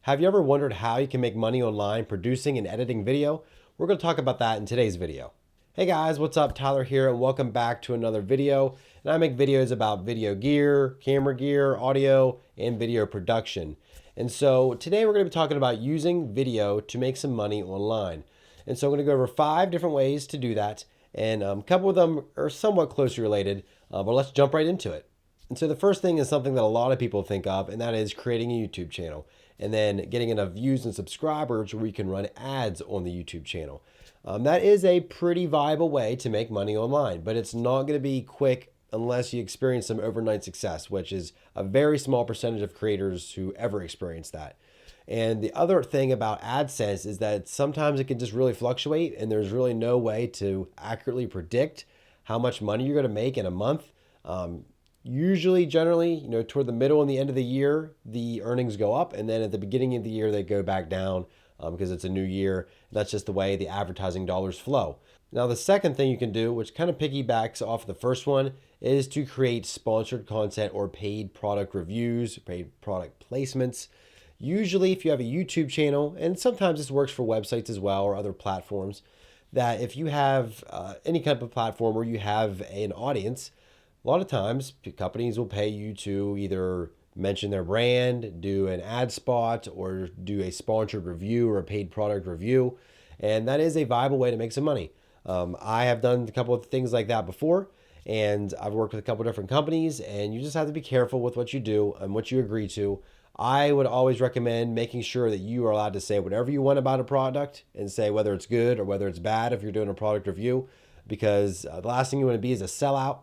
Have you ever wondered how you can make money online producing and editing video? We're going to talk about that in today's video. Hey guys, what's up? Tyler here, and welcome back to another video. And I make videos about video gear, camera gear, audio, and video production. And so today we're going to be talking about using video to make some money online. And so I'm going to go over 5 different ways to do that. And a couple of them are somewhat closely related, but let's jump right into it. And so the first thing is something that a lot of people think of, and that is creating a YouTube channel and then getting enough views and subscribers where you can run ads on the YouTube channel. That is a pretty viable way to make money online, but it's not going to be quick unless you experience some overnight success, which is a very small percentage of creators who ever experience that. And the other thing about AdSense is that sometimes it can just really fluctuate, and there's really no way to accurately predict how much money you're going to make in a month. Usually, generally, toward the middle and the end of the year, the earnings go up, and then at the beginning of the year, they go back down because it's a new year. And that's just the way the advertising dollars flow. Now, the second thing you can do, which kind of piggybacks off the first one, is to create sponsored content or paid product reviews, paid product placements. Usually, if you have a YouTube channel, and sometimes this works for websites as well or other platforms, that if you have any kind of platform where you have an audience, a lot of times companies will pay you to either mention their brand, do an ad spot, or do a sponsored review or a paid product review. And that is a viable way to make some money. I have done a couple of things like that before, and I've worked with a couple of different companies, and you just have to be careful with what you do and what you agree to. I would always recommend making sure that you are allowed to say whatever you want about a product and say whether it's good or whether it's bad if you're doing a product review, because the last thing you want to be is a sellout.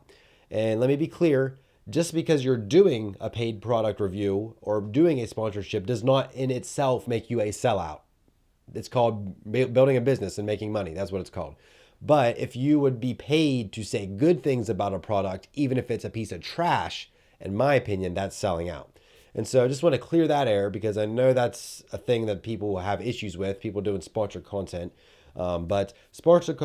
And let me be clear, just because you're doing a paid product review or doing a sponsorship does not in itself make you a sellout. It's called building a business and making money. That's what it's called. But if you would be paid to say good things about a product, even if it's a piece of trash, in my opinion, that's selling out. And so I just want to clear that air because I know that's a thing that people have issues with, people doing sponsored content. But sponsored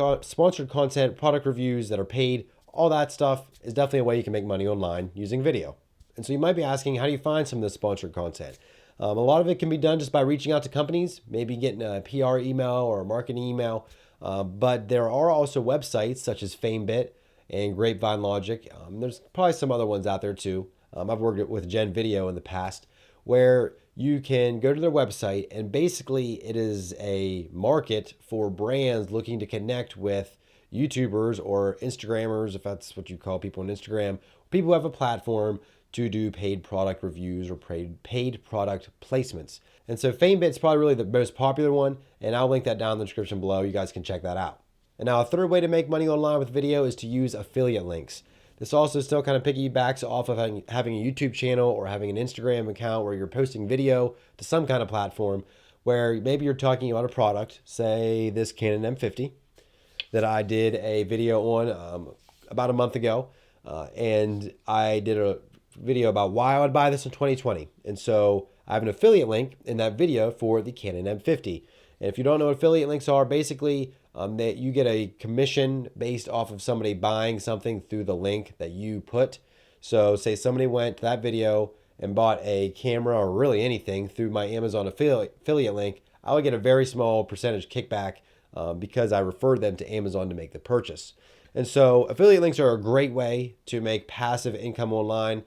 content, product reviews that are paid, all that stuff is definitely a way you can make money online using video. And so you might be asking, how do you find some of this sponsored content? A lot of it can be done just by reaching out to companies, maybe getting a PR email or a marketing email. But there are also websites such as FameBit and Grapevine Logic. There's probably some other ones out there too. I've worked with Gen Video in the past where you can go to their website, and basically it is a market for brands looking to connect with YouTubers or Instagrammers, if that's what you call people on Instagram, people who have a platform to do paid product reviews or paid product placements. And so FameBit's probably really the most popular one, and I'll link that down in the description below. You guys can check that out. And now a third way to make money online with video is to use affiliate links. This also still kind of piggybacks off of having a YouTube channel or having an Instagram account where you're posting video to some kind of platform where maybe you're talking about a product, say this Canon M50, that I did a video on about a month ago. And I did a video about why I would buy this in 2020. And so I have an affiliate link in that video for the Canon M50. And if you don't know what affiliate links are, basically that you get a commission based off of somebody buying something through the link that you put. So say somebody went to that video and bought a camera or really anything through my Amazon affiliate link, I would get a very small percentage kickback because I referred them to Amazon to make the purchase. And so affiliate links are a great way to make passive income online.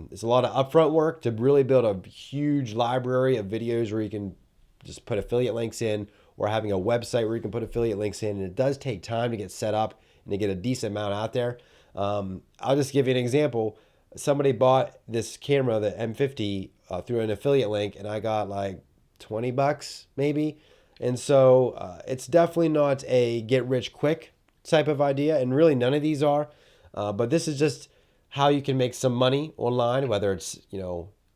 It's a lot of upfront work to really build a huge library of videos where you can just put affiliate links in, or having a website where you can put affiliate links in. And it does take time to get set up and to get a decent amount out there. I'll just give you an example. Somebody bought this camera, the M50, through an affiliate link, and I got like $20 maybe. And so it's definitely not a get rich quick type of idea, and really none of these are. But this is just how you can make some money online, whether it's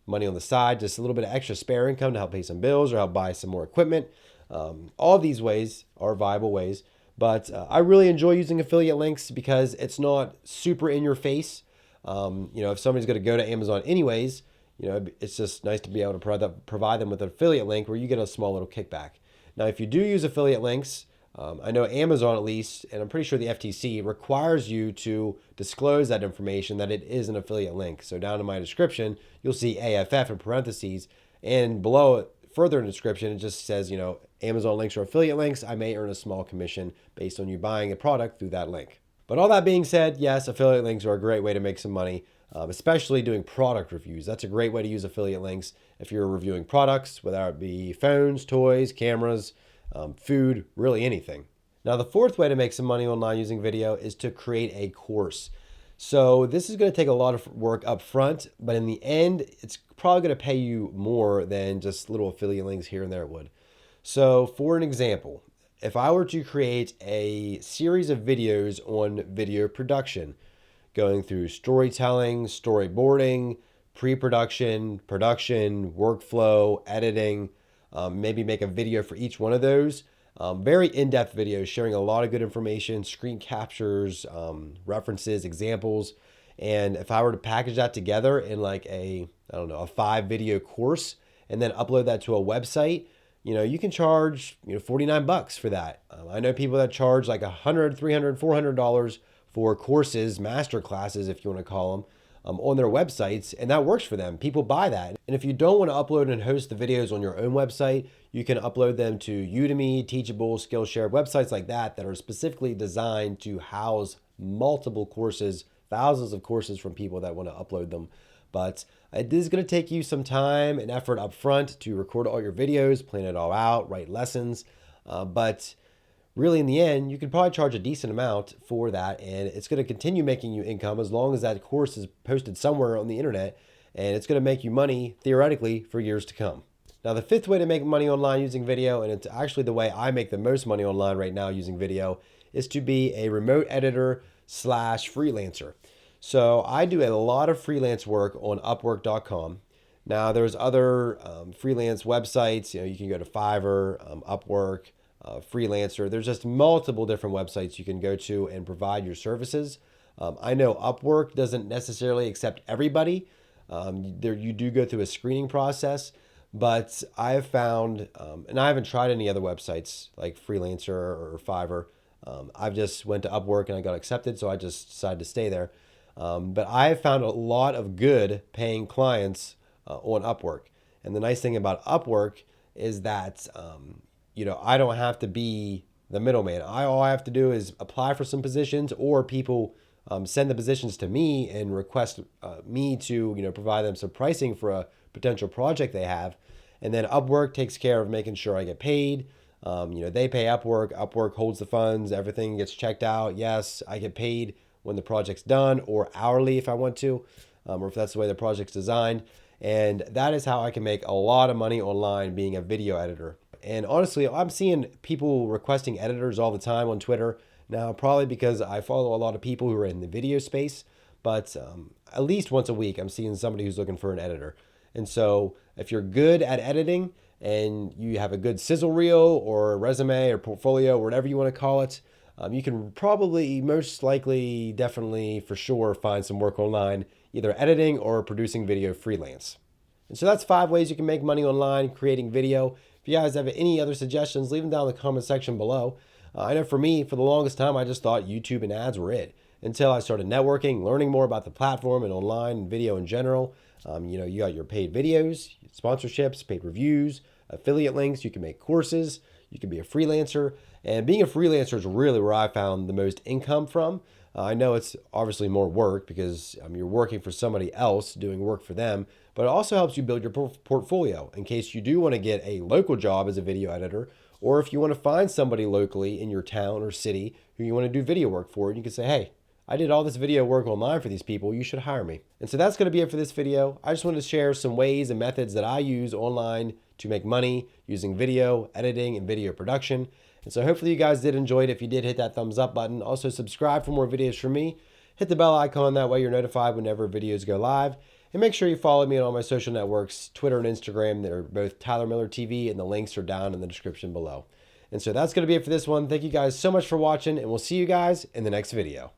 money on the side, just a little bit of extra spare income to help pay some bills or help buy some more equipment. All these ways are viable ways, but I really enjoy using affiliate links because it's not super in your face. If somebody's going to go to Amazon anyways, it's just nice to be able to provide them with an affiliate link where you get a small little kickback. Now, if you do use affiliate links, I know Amazon at least, and I'm pretty sure the FTC requires you to disclose that information that it is an affiliate link. So down in my description, you'll see AFF in parentheses, and below it further in the description, it just says, Amazon links or affiliate links. I may earn a small commission based on you buying a product through that link. But all that being said, yes, affiliate links are a great way to make some money, especially doing product reviews. That's a great way to use affiliate links if you're reviewing products, whether it be phones, toys, cameras, food, really anything. Now, the fourth way to make some money online using video is to create a course. So this is going to take a lot of work up front, but in the end, it's probably going to pay you more than just little affiliate links here and there would. So for an example, if I were to create a series of videos on video production, going through storytelling, storyboarding, pre-production, production, workflow, editing, maybe make a video for each one of those. Very in-depth videos sharing a lot of good information, screen captures, references, examples. And if I were to package that together in like a 5-video course and then upload that to a website, you can charge, $49 for that. I know people that charge like $100, $300, $400 for courses, master classes, if you want to call them, on their websites, and that works for them. People buy that. And if you don't want to upload and host the videos on your own website, you can upload them to Udemy, Teachable, Skillshare, websites like that are specifically designed to house multiple courses, thousands of courses from people that want to upload them. But it is going to take you some time and effort up front to record all your videos, plan it all out, write lessons. But really, in the end, you can probably charge a decent amount for that, and it's going to continue making you income as long as that course is posted somewhere on the internet, and it's going to make you money, theoretically, for years to come. Now, the fifth way to make money online using video, and it's actually the way I make the most money online right now using video, is to be a remote editor / freelancer. So I do a lot of freelance work on Upwork.com. Now, there's other freelance websites. You can go to Fiverr, Upwork, Freelancer. There's just multiple different websites you can go to and provide your services. I know Upwork doesn't necessarily accept everybody. There you do go through a screening process, but I have found, and I haven't tried any other websites like Freelancer or Fiverr. I've just went to Upwork and I got accepted, so I just decided to stay there. But I have found a lot of good paying clients on Upwork. And the nice thing about Upwork is that I don't have to be the middleman. All I have to do is apply for some positions, or people send the positions to me and request me to provide them some pricing for a potential project they have. And then Upwork takes care of making sure I get paid. They pay Upwork. Upwork holds the funds. Everything gets checked out. Yes, I get paid when the project's done, or hourly if I want to, or if that's the way the project's designed. And that is how I can make a lot of money online being a video editor. And honestly, I'm seeing people requesting editors all the time on Twitter now, probably because I follow a lot of people who are in the video space, but at least once a week, I'm seeing somebody who's looking for an editor. And so if you're good at editing and you have a good sizzle reel or resume or portfolio, or whatever you want to call it, you can probably, most likely, definitely, for sure, find some work online, either editing or producing video freelance. And so that's 5 ways you can make money online creating video. If you guys have any other suggestions, leave them down in the comment section below. I know for me, for the longest time, I just thought YouTube and ads were it, until I started networking, learning more about the platform and online and video in general. You got your paid videos, sponsorships, paid reviews, affiliate links. You can make courses. You can be a freelancer. And being a freelancer is really where I found the most income from. I know it's obviously more work because you're working for somebody else, doing work for them, but it also helps you build your portfolio in case you do want to get a local job as a video editor, or if you want to find somebody locally in your town or city who you want to do video work for, and you can say, hey, I did all this video work online for these people, you should hire me. And so that's going to be it for this video. I just wanted to share some ways and methods that I use online to make money using video editing and video production. And so hopefully you guys did enjoy it. If you did, hit that thumbs up button. Also subscribe for more videos from me. Hit the bell icon, that way you're notified whenever videos go live. And make sure you follow me on all my social networks, Twitter and Instagram. They're both Tyler Miller TV, and the links are down in the description below. And so that's going to be it for this one. Thank you guys so much for watching, and we'll see you guys in the next video.